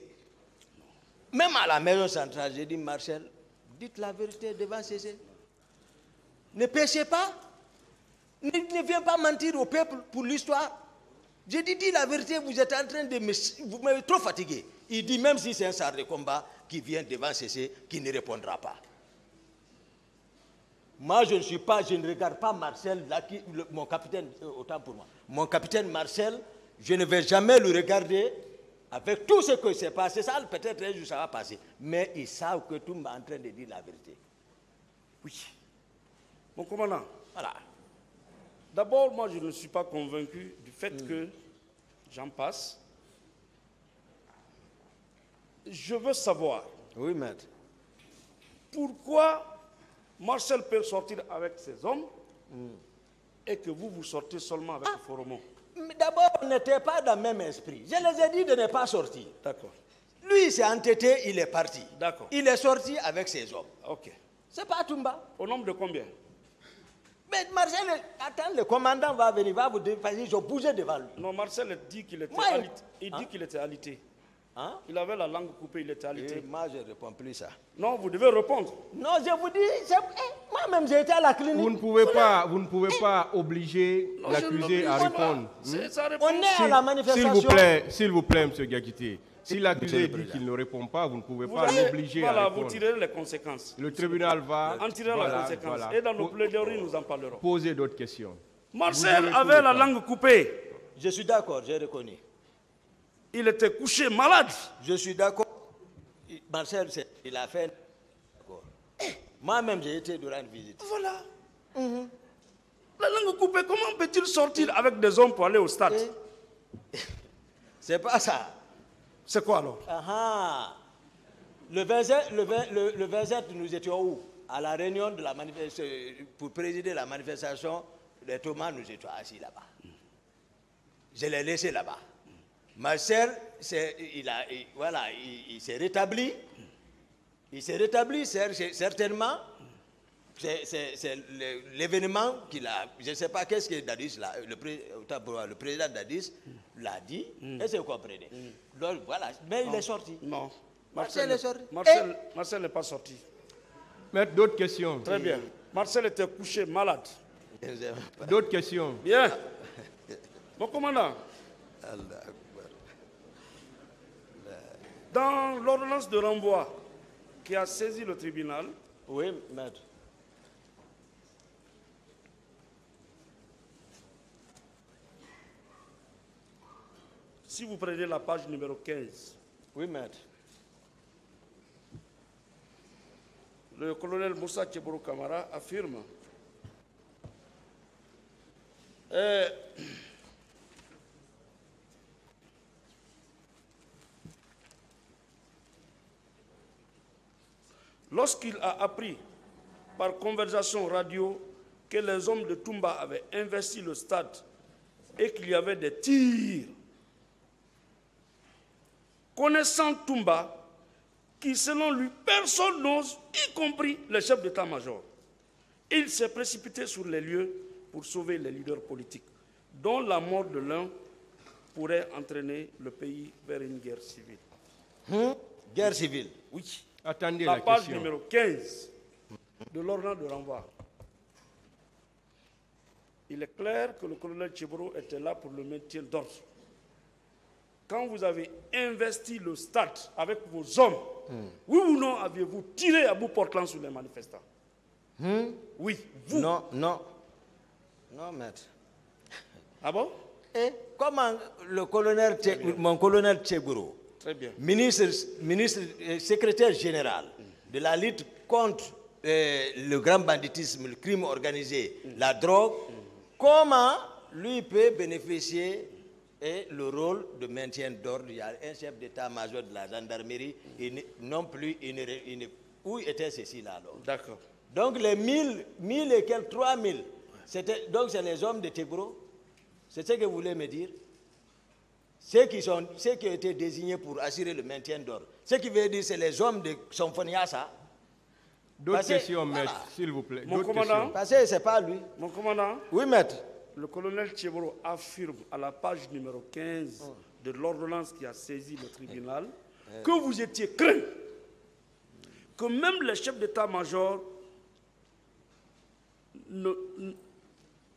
Même à la maison centrale, j'ai dit, Marcel, dites la vérité devant Cécile. Ne péchez pas. Ne viens pas mentir au peuple pour l'histoire. J'ai dit, dis la vérité, vous êtes en train de me... Vous m'avez trop fatigué. Il dit, même si c'est un char de combat qui vient devant Cécile, qui ne répondra pas. Moi, je ne regarde pas Marcel, mon capitaine, autant pour moi. Mon capitaine Marcel, je ne vais jamais le regarder avec tout ce qui s'est passé. Ça, peut-être un jour, ça va passer. Mais ils savent que tout le monde est en train de dire la vérité. Oui. Mon commandant, Voilà. d'abord, moi, je ne suis pas convaincu du fait que j'en passe. Je veux savoir Oui, maître. pourquoi Marcel peut sortir avec ses hommes et que vous sortez seulement avec le Foromon. Mais d'abord, on n'était pas dans le même esprit. Je les ai dit de ne pas sortir. D'accord. Lui, il s'est entêté, il est parti. D'accord. Il est sorti avec ses hommes. Ok. C'est pas Toumba. Au nombre de combien? Mais Marcel, attends, le commandant va venir, va vous dire, ils ont bougé devant lui. Non, Marcel dit qu'il était Moi, alité. Il dit qu'il était alité. Hein? Il avait la langue coupée, il était Et alité. moi, je ne réponds plus ça. Non, vous devez répondre. Non, je vous dis, moi-même, j'ai été à la clinique. Vous ne pouvez pas obliger l'accusé à répondre. C'est sa On réponse. est à la manifestation. S'il vous plaît, M. Gakité. Si l'accusé dit qu'il ne répond pas, vous ne pouvez pas l'obliger à Voilà, répondre. vous tirerez les conséquences. Le tribunal va En tirant la conséquence. Et dans nos plaidoiries, nous en parlerons. poser d'autres questions. Marcel aurez avait tout la le temps. langue coupée. Je suis d'accord, j'ai reconnu. Il était couché malade. Je suis d'accord. Marcel, il a fait. Moi-même, j'ai été durant une visite. Voilà. La langue coupée, comment peut-il sortir avec des hommes pour aller au stade? C'est pas ça. C'est quoi alors? Le 27, nous étions où? À la réunion de la manifestation, pour présider la manifestation, les Thomas, nous étions assis là-bas. Je l'ai laissé là-bas. Marcel, il s'est rétabli. Il s'est rétabli, certainement. C'est l'événement qu'il a. Je ne sais pas qu'est-ce que Dadis, le président Dadis, l'a dit. Est-ce que vous comprenez? Donc voilà, mais il est sorti. Non. Marcel est sorti. Marcel n'est pas sorti. Maître, d'autres questions. Très bien. Marcel était couché malade. D'autres questions. Bien. Mon commandant, dans l'ordonnance de renvoi qui a saisi le tribunal, Oui, maître. si vous prenez la page numéro 15, Oui, maître. le colonel Moussa Tcheboro Kamara affirme lorsqu'il a appris par conversation radio que les hommes de Toumba avaient investi le stade et qu'il y avait des tirs. Connaissant Toumba, qui selon lui, personne n'ose, y compris le chef d'état-major, il s'est précipité sur les lieux pour sauver les leaders politiques, dont la mort de l'un pourrait entraîner le pays vers une guerre civile. Guerre civile. Oui. Attendez La la page question. numéro 15 de l'ordonnance de renvoi. Il est clair que le colonel Tcheboro était là pour le maintien d'ordre. Quand vous avez investi le stade avec vos hommes, oui ou non aviez-vous tiré à bout portant sur les manifestants? Oui, vous. Non, maître. Ah bon? Et comment mon colonel Tcheguro, Très bien. ministre secrétaire général de la lutte contre le grand banditisme, le crime organisé, la drogue, comment lui peut bénéficier le rôle de maintien d'ordre? Il y a un chef d'état-major de la gendarmerie, non plus, où était ceci là alors? D'accord. Donc les 1000 et quelques 3000, donc c'est les hommes de Tcheguro? C'est ce que vous voulez me dire? Ceux qui ont été désignés pour assurer le maintien d'ordre. Ce qui veut dire c'est les hommes de Sonfoniasa. D'autres questions, maître, s'il vous plaît. Mon D'autres commandant. questions. Parce que c'est pas lui. Mon commandant, Oui, maître. le colonel Tcheboro affirme à la page numéro 15 de l'ordonnance qui a saisi le tribunal que vous étiez craint, que même les chefs d'état-major,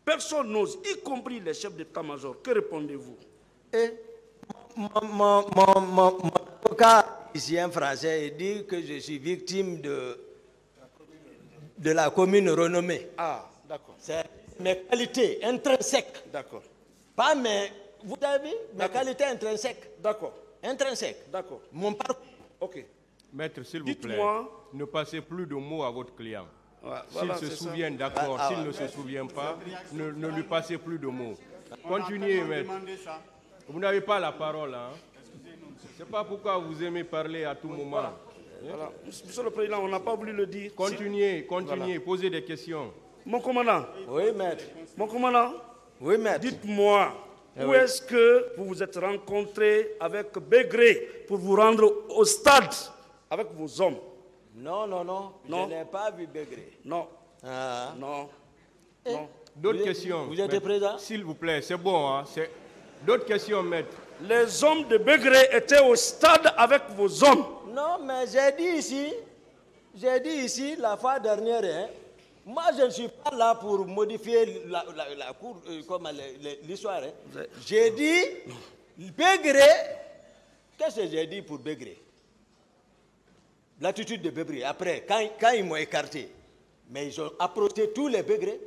personne n'ose, y compris les chefs d'état-major. Que répondez-vous? Et mon avocat ici, un français, il dit que je suis victime de la commune renommée. Ah, d'accord. C'est mes qualités intrinsèques. D'accord. Pas mes... Vous avez vu? Mes qualités intrinsèques. D'accord. Intrinsèques. D'accord. Mon parcours. Ok. Maître, s'il vous plaît, Dites-moi. ne passez plus de mots à votre client. Ouais, S'il voilà, se c'est ça. souvient, d'accord. S'il ne se souvient pas, ne lui passez plus de mots. Continuez, maître. Vous n'avez pas la parole, hein? Ce n'est pas pourquoi vous aimez parler à tout moment. Voilà. Monsieur le Président, on n'a pas voulu le dire. Continuez, Voilà. posez des questions. Mon commandant, Oui, maître. mon commandant, Oui, maître. dites-moi, où oui. est-ce que vous vous êtes rencontré avec Bégré pour vous rendre au stade avec vos hommes? Non, non, non. Non. Je n'ai pas vu Bégré. Non, Ah. non, non. D'autres Vous êtes- questions? vous êtes maître? présent? S'il vous plaît, c'est bon. Hein? D'autres questions, maître? Les hommes de Bégré étaient au stade avec vos hommes. Non, mais j'ai dit ici la fois dernière, hein, moi je ne suis pas là pour modifier la cour, comme l'histoire. Hein. J'ai dit Bégré, qu'est-ce que j'ai dit pour Bégré? L'attitude de Bégré, après, quand ils m'ont écarté, mais ils ont approché tous les Bégrés.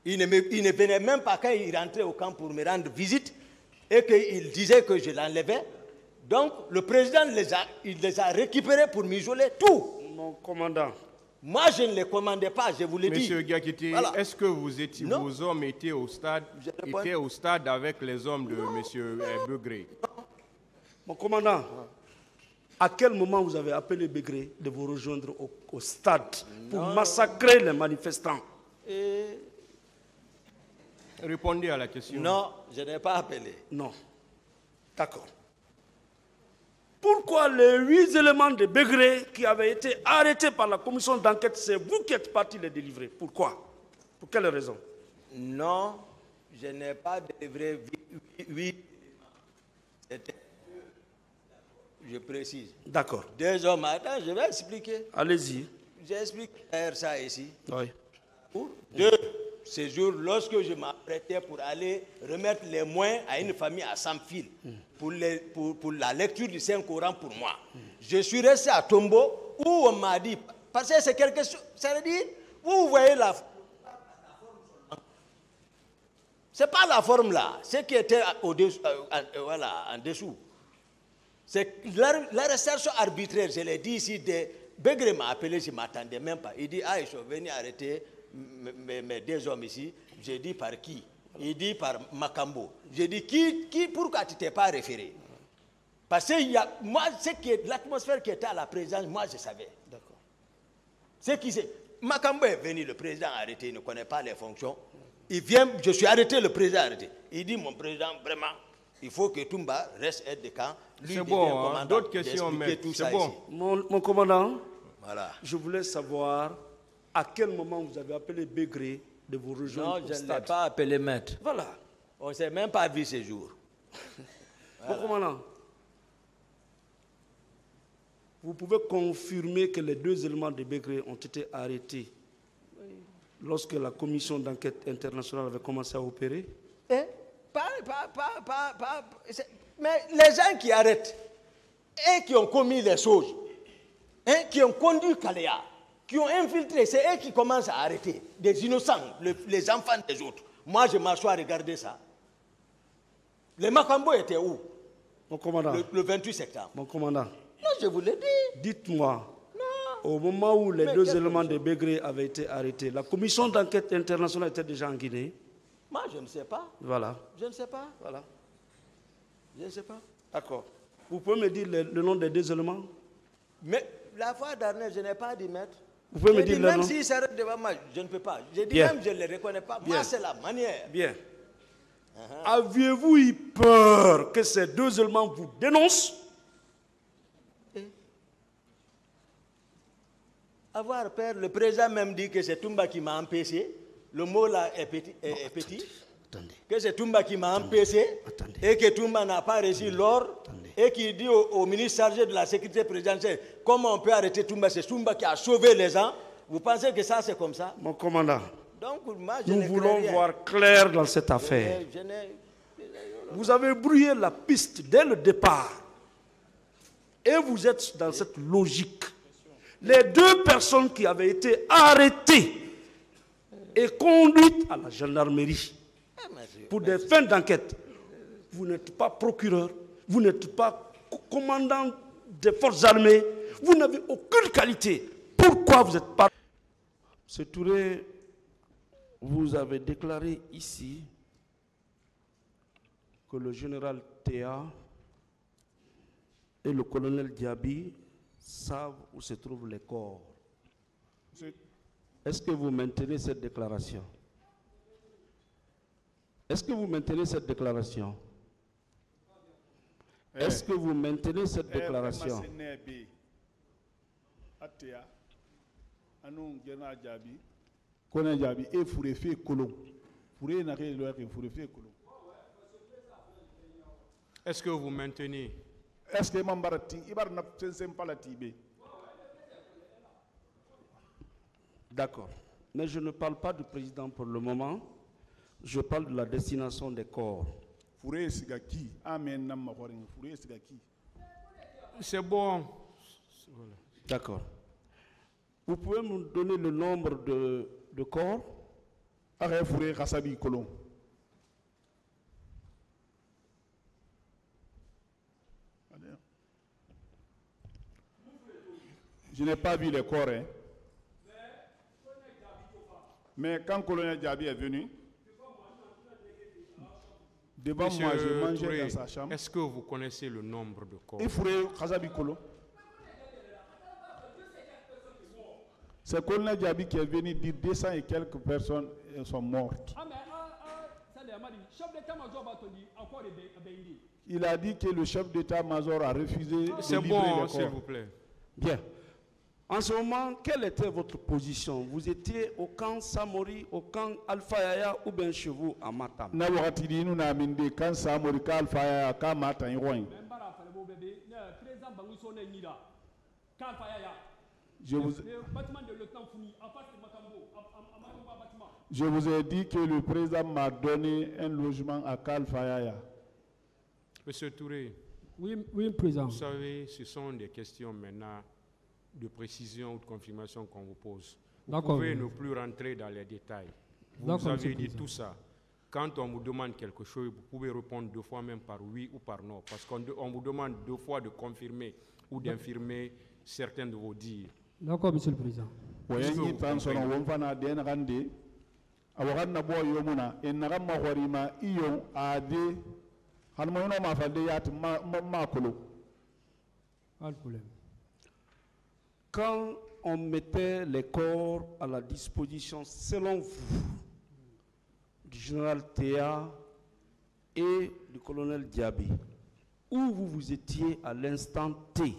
Ils ne venaient même pas quand ils rentraient au camp pour me rendre visite et qu'ils disaient que je l'enlevais. Donc, le président il les a récupérés pour m'isoler, tout. Mon commandant, Moi, je ne les commandais pas, je vous l'ai dit. Monsieur Gakité, Voilà. est-ce que vos hommes étaient au stade, avec les hommes de monsieur Bégré? mon commandant, à quel moment vous avez appelé Bégré de vous rejoindre au stade pour massacrer les manifestants? Répondez à la question. Non, je n'ai pas appelé. Non. D'accord. Pourquoi les 8 éléments de Bégré qui avaient été arrêtés par la commission d'enquête, c'est vous qui êtes parti les délivrer? Pourquoi? Pour quelle raison? Non, je n'ai pas délivré 8. Je précise. D'accord. 2 hommes. Attends, je vais expliquer. Allez-y. J'explique ça ici. Oui. Pour 2 séjours, lorsque je m'apprêtais pour aller remettre les moyens à une famille à Samfil pour la lecture du Saint-Coran pour moi. Je suis resté à Tombo où on m'a dit, parce que c'est quelque chose, ça veut dire, vous voyez la forme. Ce n'est pas la forme là, ce qui était voilà, en dessous. C'est l'arrestation arbitraire, je l'ai dit ici, Bégré m'a appelé, je ne m'attendais même pas. Il dit, ah, ils sont venus arrêter mes 2 hommes ici. J'ai dit par qui? Il dit par Makambo. J'ai dit, pourquoi tu ne t'es pas référé? Parce que moi, l'atmosphère qui était à la présidence, moi je savais. D'accord. Makambo est venu, le président a arrêté, il ne connaît pas les fonctions. Il vient, je suis arrêté, le président a arrêté. Il dit, mon président, vraiment, il faut que Toumba reste aide de camp. C'est bon, hein? D'autres questions, maître. C'est bon. Mon commandant, Voilà. je voulais savoir à quel moment vous avez appelé Bégré de vous rejoindre Non, au je ne stade. l'ai pas appelé maître. Voilà. On ne s'est même pas vu ce jour. Mon commandant, vous pouvez confirmer que les 2 éléments de Bégré ont été arrêtés lorsque la commission d'enquête internationale avait commencé à opérer? Mais les gens qui arrêtent et qui ont commis les choses, qui ont conduit Kalea, qui ont infiltré, c'est eux qui commencent à arrêter des innocents, les enfants des autres. Moi, je m'assois à regarder ça. Les Makambo étaient où? Mon commandant. Le 28 septembre. Mon commandant. Non, je vous l'ai dit. Dites-moi, au moment où les 2 éléments de Bégré avaient été arrêtés, la commission d'enquête internationale était déjà en Guinée? Moi, je ne sais pas. Voilà. Je ne sais pas. Voilà. Je ne sais pas. D'accord. Vous pouvez me dire le nom des 2 éléments? Mais la fois dernière, je n'ai pas dit maître. Vous pouvez me J'ai dire dit, le même nom? s'ils s'arrêtent devant moi, je ne peux pas. J'ai dit, Bien. même je ne les reconnais pas. Bien. Moi, c'est la manière. Bien. Aviez-vous eu peur que ces 2 éléments vous dénoncent? avoir peur. Le président même dit que c'est Toumba qui m'a empêché. Le mot là est petit. Attendez. Que c'est Toumba qui m'a empêché. Attendez. Et que Toumba n'a pas reçu l'or. Et qui dit au ministre chargé de la sécurité présidentielle, comment on peut arrêter Toumba? C'est Toumba qui a sauvé les gens. Vous pensez que ça c'est comme ça? Mon commandant, Donc moi je nous ne crains voulons rien. voir clair dans cette affaire. Je n'ai- Vous avez brouillé la piste dès le départ. Et vous êtes dans cette logique. Les deux personnes qui avaient été arrêtées et conduites à la gendarmerie pour des fins d'enquête, vous n'êtes pas procureur, vous n'êtes pas commandant des forces armées, vous n'avez aucune qualité. Pourquoi vous êtes pas... M. Touré, vous avez déclaré ici que le général Théa et le colonel Diaby savent où se trouvent les corps. Est-ce que vous maintenez cette déclaration? Est-ce que vous maintenez cette déclaration? Est-ce que vous maintenez cette déclaration? Est-ce que vous maintenez? D'accord. Mais je ne parle pas du président pour le moment. Je parle de la destination des corps. C'est bon. Voilà. D'accord. Vous pouvez nous donner le nombre de corps? Je n'ai pas vu les corps, hein. Mais quand le colonel Diaby est venu, devant Monsieur moi, je mangeais Touré, dans sa chambre. est-ce que vous connaissez le nombre de corps? C'est le colonel Diaby qui est venu dire 200 et quelques personnes sont mortes. Il a dit que le chef d'état-major a refusé de C'est livrer bon, les s'il corps. vous plaît. Bien. En ce moment, quelle était votre position? Vous étiez au camp Samori, au camp Alpha Yaya ou bien chez vous à Matam? Na wakati di inu na minde kan Samori ka Alpha Yaya ka Matam yoin. Je vous ai dit que le président m'a donné un logement à Alpha Yaya. Monsieur Touré, Oui, président. vous savez, ce sont des questions maintenant de précision ou de confirmation qu'on vous pose. Vous D'accord. pouvez ne plus rentrer dans les détails. Vous D'accord, avez monsieur le dit président. tout ça. Quand on vous demande quelque chose, vous pouvez répondre 2 fois même par oui ou par non. Parce qu'on vous demande 2 fois de confirmer ou d'infirmer certains de vos dires. D'accord, monsieur le président. Wayangi tansono wonfana den rande awagan na boy yomuna en na ma horima iyo ade han mo no ma falde yat ma kolo. Pas de problème. Quand on mettait les corps à la disposition, selon vous, du général Théa et du colonel Diaby, où vous étiez à l'instant T?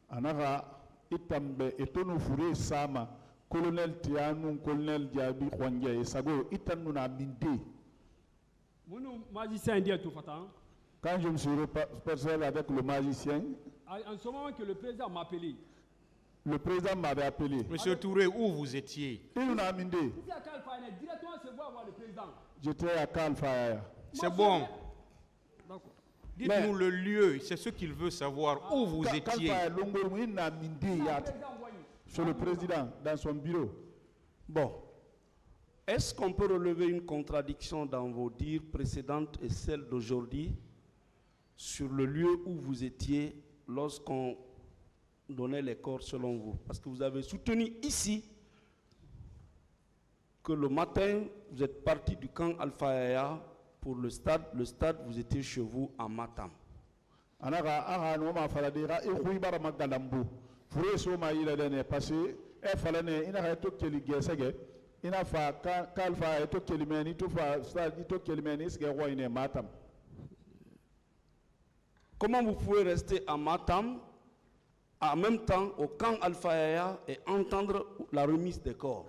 Anara itambe etonu fure sama colonel Tianu colonel Diaby Khwange sago itanu na minde. Mon magicien dit tout fatant. Quand je me suis persuadé avec le magicien, En ce moment que le président m'a appelé. le président m'avait appelé. Monsieur Touré, où vous étiez? Il n'a minde. Ici à Kalfa, directement se voir le président. J'étais à Kalfa. C'est bon. D'accord. Dites-nous le lieu. C'est ce qu'il veut savoir. Où vous étiez? Kalfa Longo il n'a minde yat. Sur le président dans son bureau. Bon. Est-ce qu'on peut relever une contradiction dans vos dires précédentes et celles d'aujourd'hui sur le lieu où vous étiez lorsqu'on donnait les corps selon vous? Parce que vous avez soutenu ici que le matin, vous êtes parti du camp Alpha Yaya pour le stade. Le stade, vous étiez chez vous à Matam. Anaka aha no ma faladira e khuibara magalambu. Fure so ma ila dene passé e falane ina ha to keli gesege ina fa kalfa e to keli meni to fa stade to keli meni sge roine Matam. Comment vous pouvez rester à Matam en même temps au camp Alpha Yaya et entendre la remise des corps.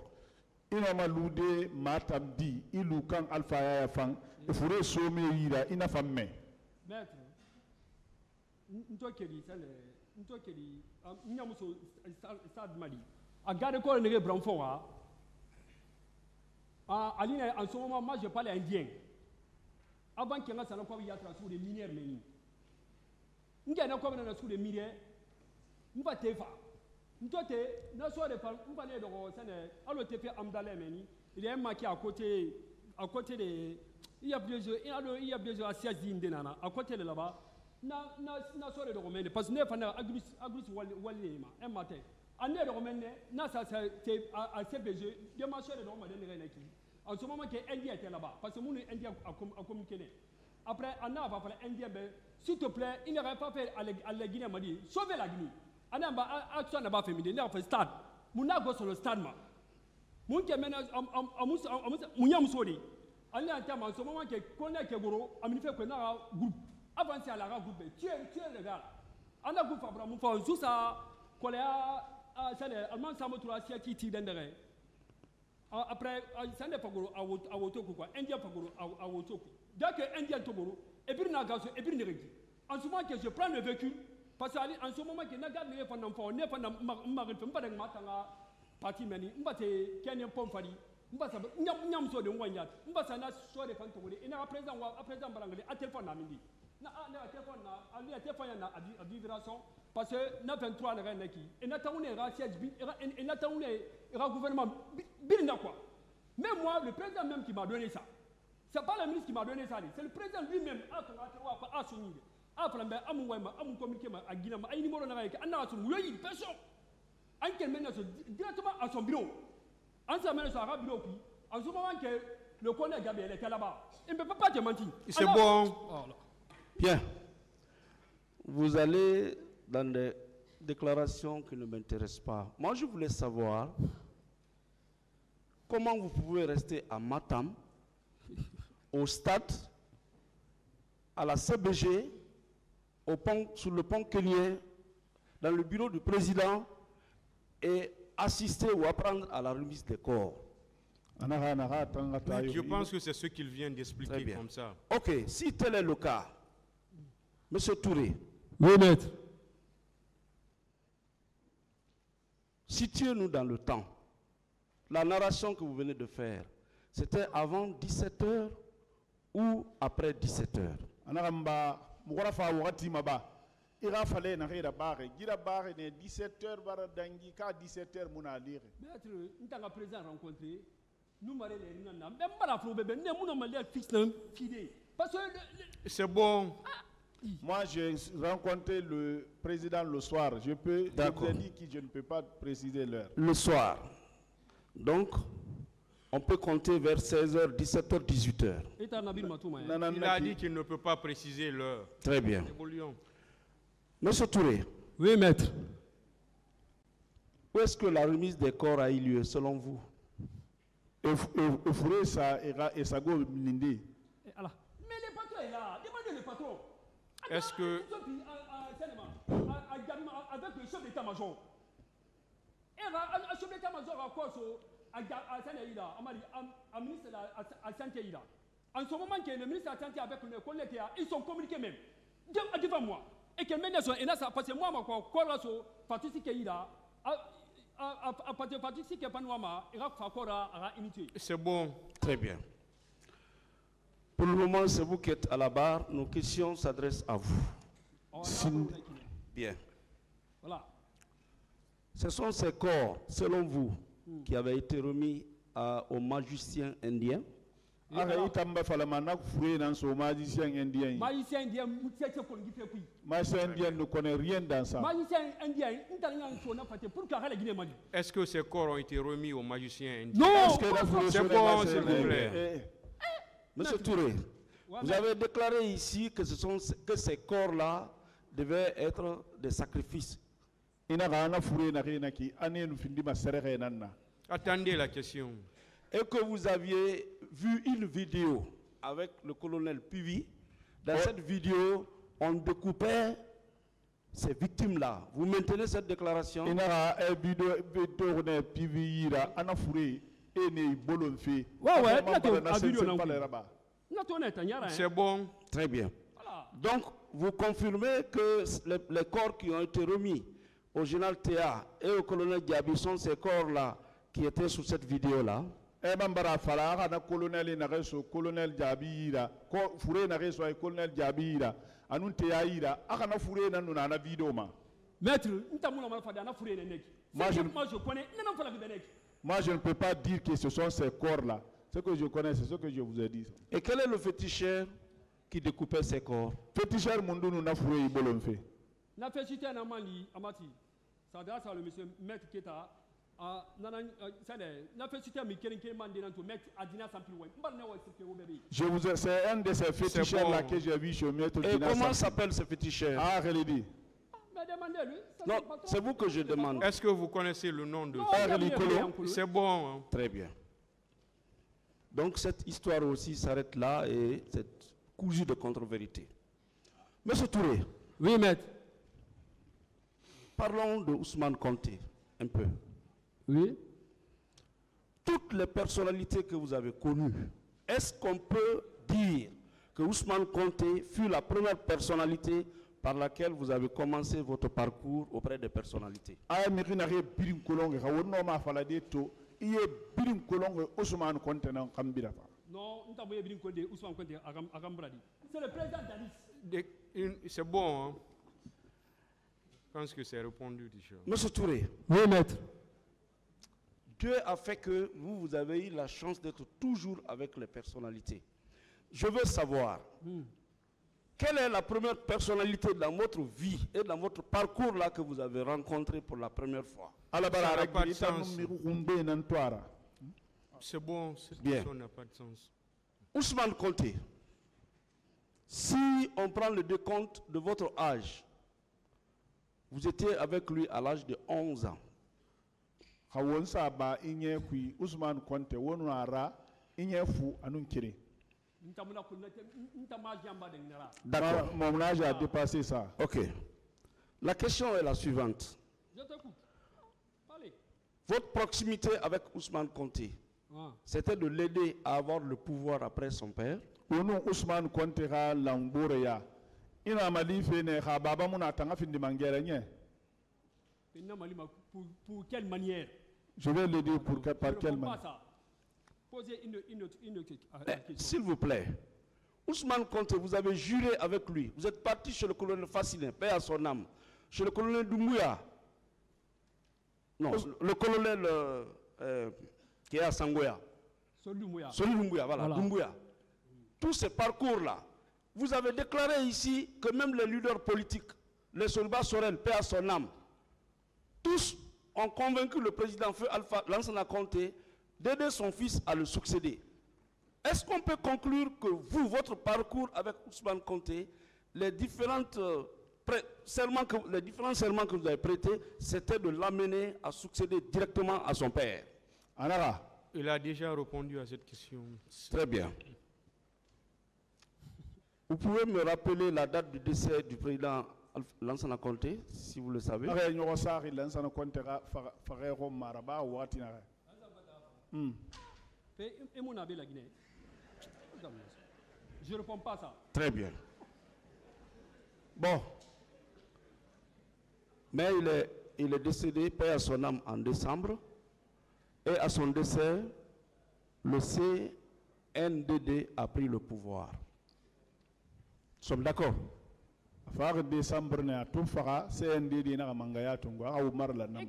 Ina malude matamdi ilu kan Alpha Yaya fang ifure some yira ina famme. Maître, ntokeli sale ntokeli nyamuso stade Mali. A garde corps ne branfo wa. Aline en ce moment moi je parle indien. Avant qu'il y ait un salon il y a sur des mineurs mais il y a un comme dans sur des mineurs. On va te faire. Ntote na so de on va aller dans sene allo te fait amdale meni. Il y a un maquis à côté de il y a plusieurs assises d'indénana à côté de là-bas. Na so de romaine parce que ne fa na agrus wali ma un matin. Année de romaine na ça c'est à CBG de marché de romaine de renaki. En ce moment que Indien était là-bas parce que mon Indien a communiqué. Après Anna va faire Indien s'il te plaît, il n'aurait pas fait à la Guinée m'a dit sauvez la Guinée. Anna ba action n'a pas fait il n'a fait stade. Mon go sur le stade ma. Mon qui mène Mounyam Sodi. Anna en terme en ce moment que connaît que goro a fait que na groupe avancer à la groupe tu es le gars. Anna groupe Fabra mon fa sous ça koléa ça les allemand ça me trouve asiatique ti dendere. Après ça n'est pas goro à Wotoko quoi Indien pas goro à Wotoko. Dès que Indien Togoro et puis na gazo et puis n'iregi. En ce moment que je prends le véhicule parce que en ce moment que na garde les pendant fort ne pendant marin pas de matanga parti meni mbate kenyan pomfali mbasa nyam so de wanyat mbasa na so de kan togori et na président balangale à téléphone na mindi na téléphone na ali téléphone na à vibration parce que na 23 na renaki et na taune ra siège et na taune ra gouvernement bilna quoi. Même moi le président même qui m'a donné ça. C'est pas le ministre qui m'a donné ça, c'est le président lui-même a souligné. A flambé, a mon communiqué à Guinée, à une numéro d'arrêt, à n'a souligné, il y a une personne. Un qui mène directement à son bureau. En ce moment, à bureau, en ce moment que le collègue Gabriel était là-bas, il ne peut pas te mentir. C'est bon. Bien. Vous allez dans des déclarations qui ne m'intéressent pas. Moi, je voulais savoir comment vous pouvez rester à Matam, au stade, à la CBG, sur le pont Kélier, dans le bureau du président et assister ou apprendre à la remise des corps. Je pense que c'est ce qu'il vient d'expliquer comme ça. Ok, si tel est le cas, Monsieur Touré. Oui, maître. Situez-nous dans le temps. La narration que vous venez de faire, c'était avant 17h ou après 17h? Anaramba mugarafa wakati maba ira fale na hera bare gira bare ne 17h bara dangi ka 17h muna lire. Maître, n'tanga président rencontré nous marrer les nana même pas la flobe ben ne muna malia fixe na fidé parce que c'est bon. Moi j'ai rencontré le président le soir, je peux vous ai dit que je ne peux pas préciser l'heure. Le soir. Donc on peut compter vers 16h, 17h, 18h. Il a dit qu'il ne peut pas préciser l'heure. Très bien. Monsieur Touré. Oui, maître. Où est-ce que la remise des corps a eu lieu, selon vous? Mais le patron est là. Demandez le patron. Est-ce que... Avec le chef d'état-major. Et le chef d'état-major a quoi à ministre à santé. En ce moment que le ministre de la santé avec le collègue, ils sont communiqués même devant moi. Et que maintenant, parce que moi, je participe c'est bon. Très bien. Pour le moment, c'est vous qui êtes à la barre. Nos questions s'adressent à vous. Bien. Voilà. Ce sont ces corps, selon vous, qui avaient été remis aux magiciens indiens. Magicien indien ne connaît rien dans ça. Est-ce que ces corps ont été remis aux magiciens indiens? Non. C'est bon, s'il vous plaît. Monsieur Touré, vous avez déclaré ici que ces corps-là devaient être des sacrifices. Attendez la question. Et que vous aviez vu une vidéo avec le colonel Pivi. Dans cette vidéo, on découpait ces victimes-là. Vous maintenez cette déclaration? C'est bon. Très bien. Donc, vous confirmez que les corps qui ont été remis au général Théa et au colonel Diaby sont ces corps-là qui étaient sur cette vidéo-là? Maître, moi, je ne peux pas dire que ce sont ces corps-là. Ce que je connais, c'est ce que je vous ai dit. Et quel est le féticheur qui découpait ces corps? Féticheur Mundu nous n'a fourré Ibolon fait. La féticheur n'a pas dit, Amati, ça grâce à le monsieur Maître Keta, c'est un de ces féticheurs-là que j'ai vu chez Maître Keta. Et comment s'appelle ce féticheur? Ah, Relidi. Non, c'est vous que je demande. Est-ce que vous connaissez le nom de C'est bon. Hein? Très bien. Donc cette histoire aussi s'arrête là et cette cousue de contre-vérité. Monsieur Touré. Oui, maître. Parlons de Ousmane Konté un peu. Oui. Toutes les personnalités que vous avez connues, est-ce qu'on peut dire que Ousmane Konté fut la première personnalité par laquelle vous avez commencé votre parcours auprès des personnalités? Non, c'est le président Dadis. C'est bon. Hein? Je pense que c'est répondu déjà. Monsieur Touré. Oui, maître. Dieu a fait que vous avez eu la chance d'être toujours avec les personnalités. Je veux savoir, quelle est la première personnalité dans votre vie et dans votre parcours là que vous avez rencontré pour la première fois? Ça n'a pas de sens. C'est bon, cette question n'a pas de sens. Ousmane Konté, si on prend le décompte de votre âge, vous étiez avec lui à l'âge de 11 ans. D'accord. Mon âge a dépassé ça. Ok. La question est la suivante. Je t'écoute. Allez. Votre proximité avec Ousmane Konté, c'était de l'aider à avoir le pouvoir après son père? Ousmane Konté a l'amboureya. Il a mali fait ne baba muna tanga fin de mangere nye. Pour quelle manière? Je vais le dire par quelle manière. Posez une question. S'il vous plaît, Ousmane Konté, vous avez juré avec lui. Vous êtes parti chez le colonel Fassilin, paix à son âme. Chez le colonel Doumbouya. Non, le colonel qui est à Sangoya. Celui Doumbouya, voilà. Doumbouya. Tous ces parcours-là, vous avez déclaré ici que même les leaders politiques, les soldats Sorel, paix à son âme, tous ont convaincu le président Feu Alpha Lansana Konté d'aider son fils à le succéder. Est-ce qu'on peut conclure que vous, votre parcours avec Ousmane Konté, les différents serments que vous avez prêtés, c'était de l'amener à succéder directement à son père? Anara. Il a déjà répondu à cette question. Très bien. Vous pouvez me rappeler la date du décès du président Lansana Konté, si vous le savez? Je ne réponds pas à ça. Très bien. Bon. Mais il est décédé, paix à son âme, en décembre. Et à son décès, le CNDD a pris le pouvoir. Nous sommes d'accord? Une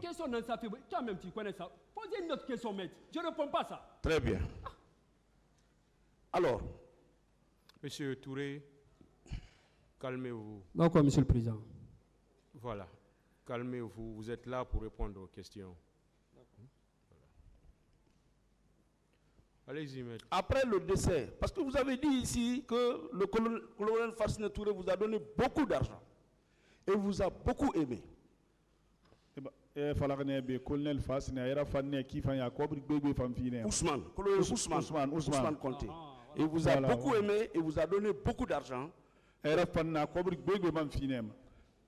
question dans ça fait. Toi-même, tu connais ça. Posez une autre question, maître. Je ne réponds pas à ça. Très bien. Alors. Monsieur Touré, calmez-vous. D'accord, monsieur le président. Voilà. Calmez-vous. Vous êtes là pour répondre aux questions. Allez-y, maître. Après le décès, parce que vous avez dit ici que le colonel Fassilin Touré vous a donné beaucoup d'argent et vous a beaucoup aimé. Ousmane Konté. Il vous a beaucoup aimé et vous a donné beaucoup d'argent.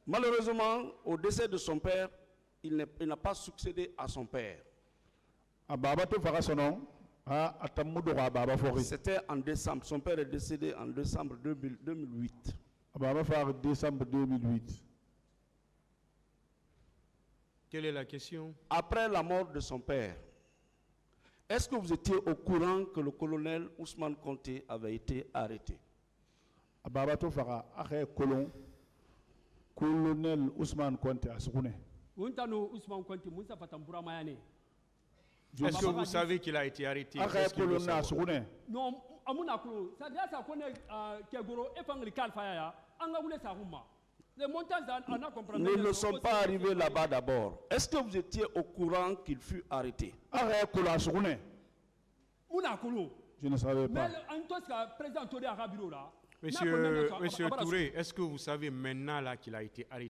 Malheureusement, au décès de son père, il n'a pas succédé à son père. C'était en décembre. Son père est décédé en décembre 2008. Décembre 2008. Quelle est la question? Après la mort de son père, est-ce que vous étiez au courant que le colonel Ousmane Konté avait été arrêté? Colonel Ousmane Konté Assoukouné. Est-ce que vous savez qu'il a été arrêté? Est-ce qu'il veut savoir? Non, Nous ne sommes pas arrivés là-bas d'abord. Est-ce que vous étiez au courant qu'il fut arrêté? Je ne savais pas. Monsieur Touré, est-ce que vous savez maintenant là qu'il a été arrêté?